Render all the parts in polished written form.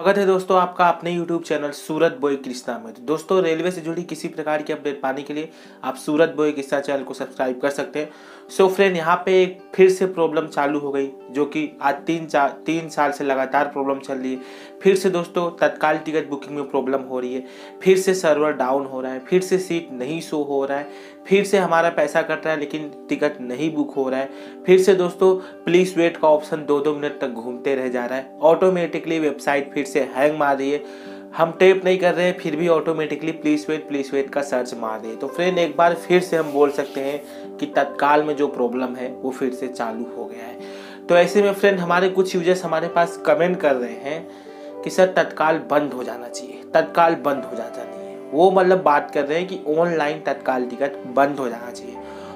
स्वागत है दोस्तों आपका अपने YouTube चैनल सूरत बॉय कृष्णा में। तो दोस्तों रेलवे से जुड़ी किसी प्रकार की अपडेट पाने के लिए आप सूरत बॉय कृष्णा चैनल को सब्सक्राइब कर सकते हैं। सो फ्रेंड, यहाँ पे एक फिर से प्रॉब्लम चालू हो गई जो कि आज तीन साल से लगातार प्रॉब्लम चल रही है। फिर से दोस्तों तत्काल टिकट बुकिंग में प्रॉब्लम हो रही है, फिर से सर्वर डाउन हो रहा है, फिर से सीट नहीं शो हो रहा है, फिर से हमारा पैसा कट रहा है लेकिन टिकट नहीं बुक हो रहा है, फिर से दोस्तों प्लीज वेट का ऑप्शन 2-2 मिनट तक घूमते रह जा रहा है, ऑटोमेटिकली वेबसाइट फिर से हैंग मार रही है, हम टेप नहीं कर रहे हैं फिर भी ऑटोमेटिकली प्लीज वेट का सर्च मार रही है। तो फ्रेंड एक बार फिर से हम बोल सकते हैं कि तत्काल में जो प्रॉब्लम है वो फिर से चालू हो गया है। तो ऐसे में फ्रेंड हमारे कुछ यूजर्स हमारे पास कमेंट कर रहे हैं कि सर तत्काल बंद हो जाना चाहिए, तत्काल बंद हो जाना चाहिए। वो मतलब बात कर रहे हैं कि ऑनलाइन तत्काल टिकट बंद हो जाना चाहिए।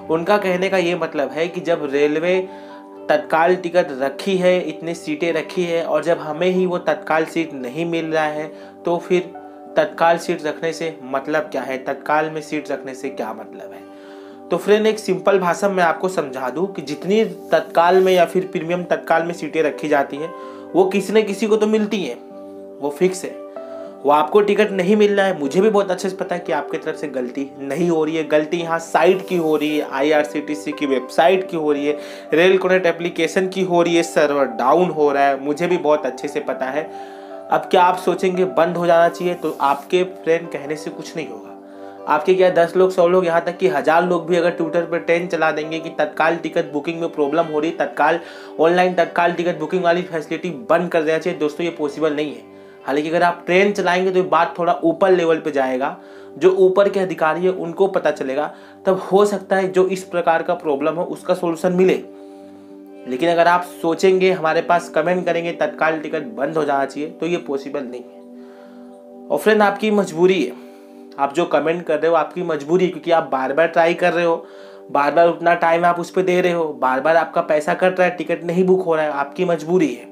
उनका कहने का ये मतलब है कि जब रेलवे तत्काल टिकट रखी है, इतनी सीटें रखी है और जब हमें ही वो तत्काल सीट नहीं मिल रहा है तो फिर तत्काल सीट रखने से मतलब क्या है, तत्काल में सीट रखने से क्या मतलब है। तो फ्रेंड एक सिंपल भाषा में आपको समझा दूं कि जितनी तत्काल में या फिर प्रीमियम तत्काल में सीटें रखी जाती हैं वो किसी न किसी को तो मिलती हैं, वो फिक्स है। वो आपको टिकट नहीं मिल रहा है, मुझे भी बहुत अच्छे से पता है कि आपकी तरफ से गलती नहीं हो रही है। गलती यहाँ साइट की हो रही है, IRCTC की वेबसाइट की हो रही है, रेल कनेक्ट एप्लीकेशन की हो रही है, सर्वर डाउन हो रहा है, मुझे भी बहुत अच्छे से पता है। अब क्या आप सोचेंगे बंद हो जाना चाहिए? तो आपके फ्रेंड कहने से कुछ नहीं होगा। आपके क्या 10 लोग 100 लोग यहाँ तक कि 1000 लोग भी अगर ट्विटर पर ट्रेंड चला देंगे कि तत्काल टिकट बुकिंग में प्रॉब्लम हो रही, तत्काल ऑनलाइन तत्काल टिकट बुकिंग वाली फैसिलिटी बंद कर देना चाहिए, दोस्तों ये पॉसिबल नहीं है। हालांकि अगर आप ट्रेन चलाएंगे तो ये बात थोड़ा ऊपर लेवल पे जाएगा, जो ऊपर के अधिकारी है उनको पता चलेगा, तब हो सकता है जो इस प्रकार का प्रॉब्लम हो उसका सॉल्यूशन मिले। लेकिन अगर आप सोचेंगे, हमारे पास कमेंट करेंगे तत्काल टिकट बंद हो जाना चाहिए, तो ये पॉसिबल नहीं है। और फ्रेंड आपकी मजबूरी है, आप जो कमेंट कर रहे हो आपकी मजबूरी है, क्योंकि आप बार बार ट्राई कर रहे हो, बार बार उतना टाइम आप उस पर दे रहे हो, बार बार आपका पैसा कट रहा है, टिकट नहीं बुक हो रहा है, आपकी मजबूरी है।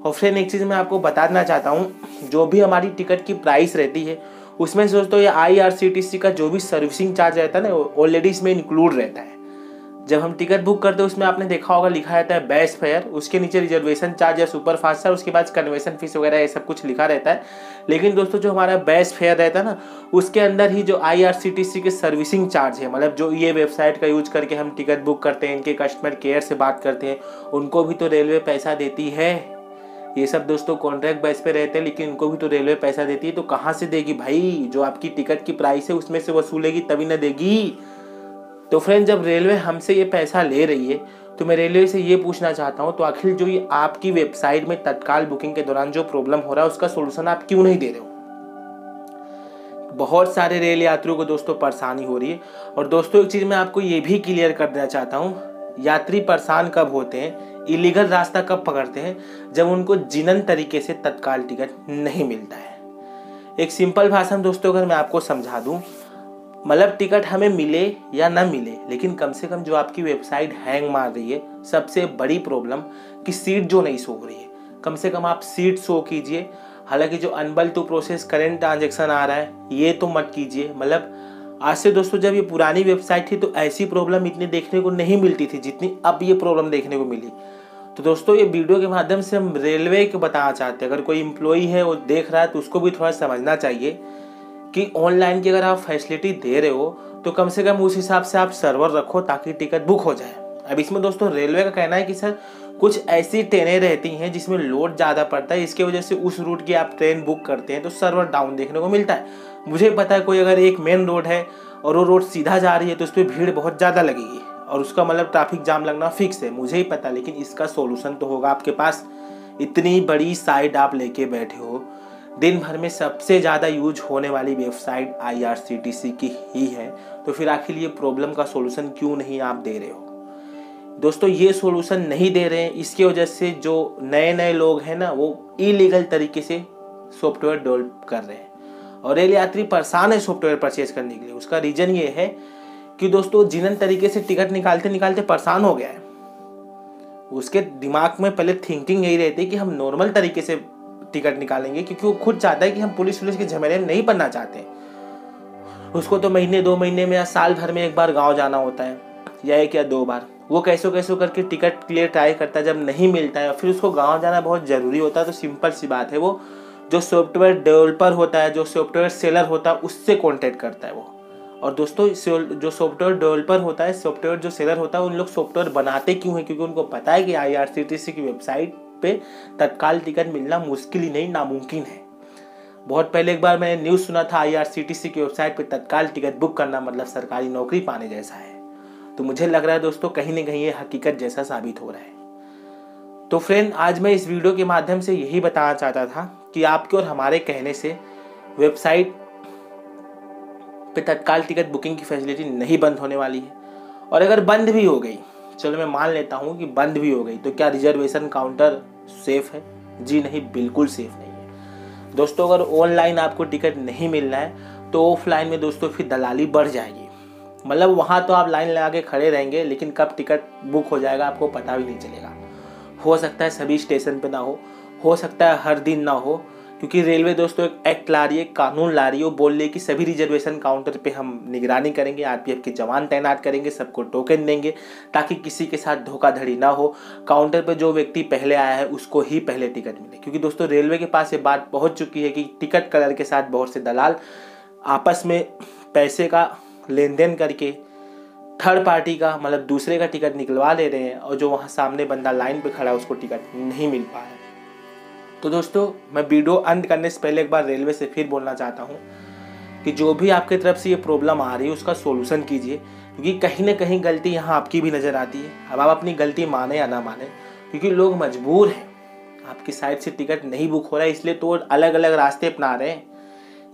और फ्रेंड एक चीज़ मैं आपको बताना चाहता हूँ, जो भी हमारी टिकट की प्राइस रहती है उसमें से दोस्तों ये IRCTC का जो भी सर्विसिंग चार्ज रहता है ना ऑलरेडी इसमें इंक्लूड रहता है। जब हम टिकट बुक करते हैं उसमें आपने देखा होगा लिखा रहता है बेस्ट फेयर, उसके नीचे रिजर्वेशन चार्ज या सुपर फास्ट चार्ज, उसके बाद कन्वेंशन फीस वगैरह ये सब कुछ लिखा रहता है। लेकिन दोस्तों जो हमारा बेस्ट फेयर रहता है ना उसके अंदर ही जो IRCTC के सर्विसिंग चार्ज है, मतलब जो ये वेबसाइट का यूज करके हम टिकट बुक करते हैं, इनके कस्टमर केयर से बात करते हैं, उनको भी तो रेलवे पैसा देती है। ये सब दोस्तों कॉन्ट्रैक्ट बेस पे रहते हैं लेकिन इनको भी तो रेलवे पैसा देती है, तो कहाँ से देगी भाई? जो आपकी टिकट की प्राइस है उसमें से वसूलेगी तभी ना देगी। तो फ्रेंड जब रेलवे हमसे ये पैसा ले रही है तो मैं रेलवे से ये पूछना चाहता हूँ, तो आखिर जो ये आपकी वेबसाइट में तत्काल बुकिंग के दौरान जो प्रॉब्लम हो रहा है उसका सोल्यूशन आप क्यों नहीं दे रहे हो? बहुत सारे रेल यात्रियों को दोस्तों परेशानी हो रही है। और दोस्तों एक चीज़ मैं आपको ये भी क्लियर कर देना चाहता हूँ, यात्री परेशान कब होते हैं, इलीगल रास्ता कब पकड़ते हैं? जब उनको जिनन तरीके से तत्काल टिकट नहीं मिलता है। एक सिंपल भाषा में दोस्तों अगर मैं आपको समझा दूं, मतलब टिकट हमें मिले या ना मिले लेकिन कम से कम जो आपकी वेबसाइट हैंग मार रही है, सबसे बड़ी प्रॉब्लम कि सीट जो नहीं शो हो रही है, कम से कम आप सीट शो कीजिए। हालांकि जो unable to process current transaction आ रहा है ये तो मत कीजिए। मतलब आज से दोस्तों जब ये पुरानी वेबसाइट थी तो ऐसी प्रॉब्लम इतनी देखने को नहीं मिलती थी जितनी अब ये प्रॉब्लम देखने को मिली। तो दोस्तों ये वीडियो के माध्यम से हम रेलवे को बताना चाहते हैं, अगर कोई एम्प्लॉई है वो देख रहा है तो उसको भी थोड़ा समझना चाहिए कि ऑनलाइन की अगर आप फैसिलिटी दे रहे हो तो कम से कम उस हिसाब से आप सर्वर रखो ताकि टिकट बुक हो जाए। अब इसमें दोस्तों रेलवे का कहना है कि सर कुछ ऐसी ट्रेनें रहती हैं जिसमें लोड ज़्यादा पड़ता है, इसके वजह से उस रूट की आप ट्रेन बुक करते हैं तो सर्वर डाउन देखने को मिलता है। मुझे पता है कोई अगर एक मेन रोड है और वो रोड सीधा जा रही है तो उस पर भीड़ बहुत ज़्यादा लगेगी और उसका मतलब ट्रैफिक जाम लगना फिक्स है, मुझे ही पता। लेकिन इसका सॉल्यूशन तो होगा आपके पास। इतनी बड़ी साइट आप लेके बैठे हो, दिन भर में सबसे ज़्यादा यूज होने वाली वेबसाइट IRCTC की ही है, तो फिर आखिर ये प्रॉब्लम का सॉल्यूशन क्यों नहीं आप दे रहे हो? दोस्तों ये सॉल्यूशन नहीं दे रहे हैं, इसकी वजह से जो नए लोग हैं ना वो इलीगल तरीके से सॉफ्टवेयर डेवलप कर रहे हैं और रेल यात्री परेशान है सॉफ्टवेयर परचेज करने के लिए। उसका रीजन ये है कि दोस्तों जिनन तरीके से टिकट निकालते निकालते परेशान हो गया है। उसके दिमाग में पहले थिंकिंग यही रहती है कि हम नॉर्मल तरीके से टिकट निकालेंगे, क्योंकि वो खुद चाहता है कि हम पुलिस के झमेले में नहीं पड़ना चाहते। उसको तो महीने 2 महीने में या साल भर में एक बार गाँव जाना होता है, या 1 या 2 बार। वो कैसो कैसो करके टिकट के लिए ट्राई करता है, जब नहीं मिलता है फिर उसको गाँव जाना बहुत ज़रूरी होता है, तो सिंपल सी बात है वो जो सॉफ्टवेयर डेवलपर होता है, जो सॉफ्टवेयर सेलर होता है, उससे कॉन्टेक्ट करता है वो। और दोस्तों जो सॉफ्टवेयर डेवलपर होता है, सॉफ्टवेयर जो सेलर होता है, उन लोग सॉफ्टवेयर बनाते क्यों हैं? क्योंकि उनको पता है कि IRCTC की वेबसाइट पे तत्काल टिकट मिलना मुश्किल ही नहीं नामुमकिन है। बहुत पहले एक बार मैंने न्यूज़ सुना था IRCTC की वेबसाइट पे तत्काल टिकट बुक करना मतलब सरकारी नौकरी पाने जैसा है। तो मुझे लग रहा है दोस्तों कहीं ना कहीं ये हकीकत जैसा साबित हो रहा है। तो फ्रेंड, आज मैं इस वीडियो के माध्यम से यही बताना चाहता था कि आपके और हमारे कहने से वेबसाइट पे तत्काल टिकट बुकिंग की फैसिलिटी नहीं बंद होने वाली है। और अगर बंद भी हो गई, चलो मैं मान लेता हूँ कि बंद भी हो गई, तो क्या रिजर्वेशन काउंटर सेफ है? जी नहीं, बिल्कुल सेफ नहीं है दोस्तों। अगर ऑनलाइन आपको टिकट नहीं मिल रहा है तो ऑफलाइन में दोस्तों फिर दलाली बढ़ जाएगी। मतलब वहाँ तो आप लाइन लगा के खड़े रहेंगे, लेकिन कब टिकट बुक हो जाएगा आपको पता भी नहीं चलेगा। हो सकता है सभी स्टेशन पे ना हो सकता है हर दिन ना हो, क्योंकि रेलवे दोस्तों एक एक्ट ला रही है, कानून ला रही है। वो बोल रही है कि सभी रिजर्वेशन काउंटर पे हम निगरानी करेंगे, RPF के जवान तैनात करेंगे, सबको टोकन देंगे ताकि किसी के साथ धोखाधड़ी ना हो। काउंटर पे जो व्यक्ति पहले आया है उसको ही पहले टिकट मिले, क्योंकि दोस्तों रेलवे के पास ये बात पहुंच चुकी है कि टिकट कलर के साथ बहुत से दलाल आपस में पैसे का लेन देन करके थर्ड पार्टी का मतलब दूसरे का टिकट निकलवा ले रहे हैं, और जो वहाँ सामने बंदा लाइन पे खड़ा है उसको टिकट नहीं मिल पा रहा है। तो दोस्तों, मैं वीडियो अंत करने से पहले एक बार रेलवे से फिर बोलना चाहता हूँ कि जो भी आपकी तरफ से ये प्रॉब्लम आ रही है उसका सोल्यूशन कीजिए, क्योंकि कहीं ना कहीं गलती यहाँ आपकी भी नज़र आती है। अब आप अपनी गलती माने या ना माने, क्योंकि लोग मजबूर हैं, आपकी साइड से टिकट नहीं बुक हो रहा है, इसलिए तो अलग अलग रास्ते अपना रहे हैं।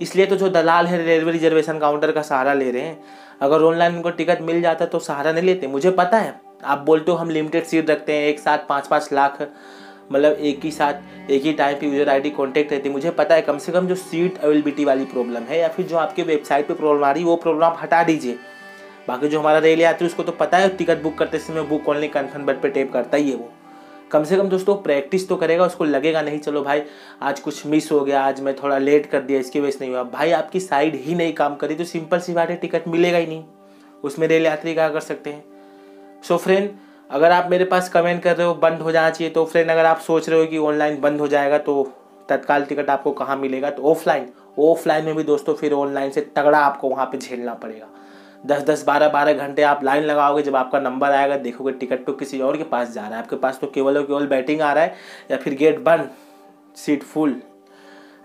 इसलिए तो जो दलाल है रेलवे रिजर्वेशन काउंटर का सहारा ले रहे हैं। अगर ऑनलाइन उनको टिकट मिल जाता तो सहारा नहीं लेते। मुझे पता है आप बोलते हो हम लिमिटेड सीट रखते हैं, एक साथ 5-5 लाख मतलब एक ही साथ एक ही टाइम पे यूजर ID कॉन्टेक्ट रहती है। मुझे पता है, कम से कम जो सीट अवेलेबिलिटी वाली प्रॉब्लम है या फिर जो आपके वेबसाइट पे प्रॉब्लम आ रही है वो प्रॉब्लम आप हटा दीजिए। बाकी जो हमारा रेल यात्री उसको तो पता है टिकट बुक करते समय बुक ओनली कन्फर्म बट पे टैप करता ही है। वो कम से कम दोस्तों प्रैक्टिस तो करेगा, उसको लगेगा नहीं चलो भाई आज कुछ मिस हो गया, आज मैं थोड़ा लेट कर दिया इसकी वजह से नहीं हुआ। भाई आपकी साइड ही नहीं काम करी तो सिंपल सी बात है टिकट मिलेगा ही नहीं, उसमें रेल यात्री क्या कर सकते हैं। सो फ्रेंड, अगर आप मेरे पास कमेंट कर रहे हो बंद हो जाना चाहिए, तो फ्रेंड अगर आप सोच रहे हो कि ऑनलाइन बंद हो जाएगा तो तत्काल टिकट आपको कहाँ मिलेगा, तो ऑफलाइन में भी दोस्तों फिर ऑनलाइन से तगड़ा आपको वहाँ पे झेलना पड़ेगा। 10-10, 12-12 घंटे आप लाइन लगाओगे, जब आपका नंबर आएगा देखोगे टिकट तो किसी और के पास जा रहा है, आपके पास तो केवल और केवल बैटिंग आ रहा है या फिर गेट बंद सीट फुल,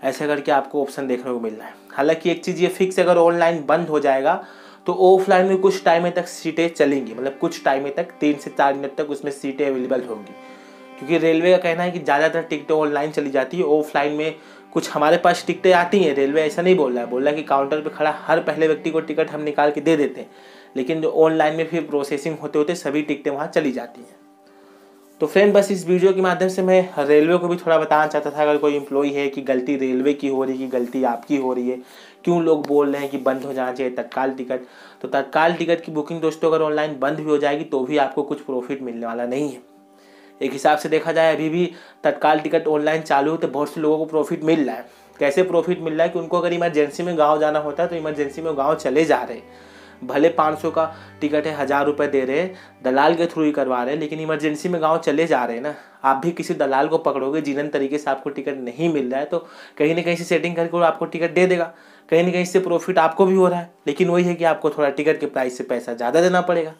ऐसे करके आपको ऑप्शन देखने को मिल रहा है। हालांकि एक चीज़ ये फिक्स है, अगर ऑनलाइन बंद हो जाएगा तो ऑफलाइन में कुछ टाइम तक सीटें चलेंगी, मतलब कुछ टाइम तक 3 से 4 मिनट तक उसमें सीटें अवेलेबल होंगी, क्योंकि रेलवे का कहना है कि ज़्यादातर टिकटें ऑनलाइन चली जाती है। ऑफलाइन में कुछ हमारे पास टिकटें आती हैं, रेलवे ऐसा नहीं बोल रहा है कि काउंटर पे खड़ा हर पहले व्यक्ति को टिकट हम निकाल के दे देते हैं, लेकिन जो ऑनलाइन में फिर प्रोसेसिंग होते होते सभी टिकटें वहाँ चली जाती हैं। तो फ्रेंड, बस इस वीडियो के माध्यम से मैं रेलवे को भी थोड़ा बताना चाहता था, अगर कोई एम्प्लॉई है कि गलती रेलवे की हो रही है कि गलती आपकी हो रही है, क्यों लोग बोल रहे हैं कि बंद हो जाना चाहिए तत्काल टिकट, तो तत्काल टिकट की बुकिंग दोस्तों अगर ऑनलाइन बंद भी हो जाएगी तो भी आपको कुछ प्रॉफिट मिलने वाला नहीं है। एक हिसाब से देखा जाए अभी भी तत्काल टिकट ऑनलाइन चालू है तो बहुत से लोगों को प्रॉफिट मिल रहा है। कैसे प्रॉफिट मिल रहा है कि उनको अगर इमरजेंसी में गाँव जाना होता है तो इमरजेंसी में गाँव चले जा रहे हैं, भले 500 का टिकट है 1000 रुपये दे रहे हैं, दलाल के थ्रू ही करवा रहे हैं, लेकिन इमरजेंसी में गांव चले जा रहे हैं ना। आप भी किसी दलाल को पकड़ोगे जिन तरीके से आपको टिकट नहीं मिल रहा है, तो कहीं ना कहीं से सेटिंग करके वो आपको टिकट दे देगा, कहीं ना कहीं से प्रॉफिट आपको भी हो रहा है, लेकिन वही है कि आपको थोड़ा टिकट के प्राइस से पैसा ज़्यादा देना पड़ेगा।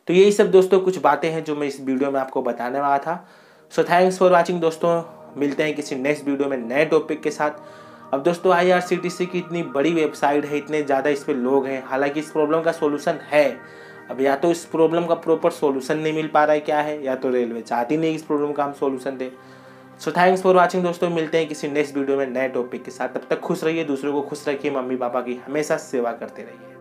तो यही सब दोस्तों कुछ बातें हैं जो मैं इस वीडियो में आपको बताने वाला था। सो थैंक्स फॉर वॉचिंग दोस्तों, मिलते हैं किसी नेक्स्ट वीडियो में नए टॉपिक के साथ। अब दोस्तों IRCTC की इतनी बड़ी वेबसाइट है, इतने ज़्यादा इस पर लोग हैं, हालांकि इस प्रॉब्लम का सोल्यूशन है। अब या तो इस प्रॉब्लम का प्रॉपर सोल्यूशन नहीं मिल पा रहा है क्या है, या तो रेलवे चाहती नहीं इस प्रॉब्लम का हम सोल्यूशन दें। सो थैंक्स फॉर वाचिंग दोस्तों, मिलते हैं किसी नेक्स्ट वीडियो में नए टॉपिक के साथ। तब तक खुश रहिए, दूसरों को खुश रखिए, मम्मी पापा की हमेशा सेवा करते रहिए।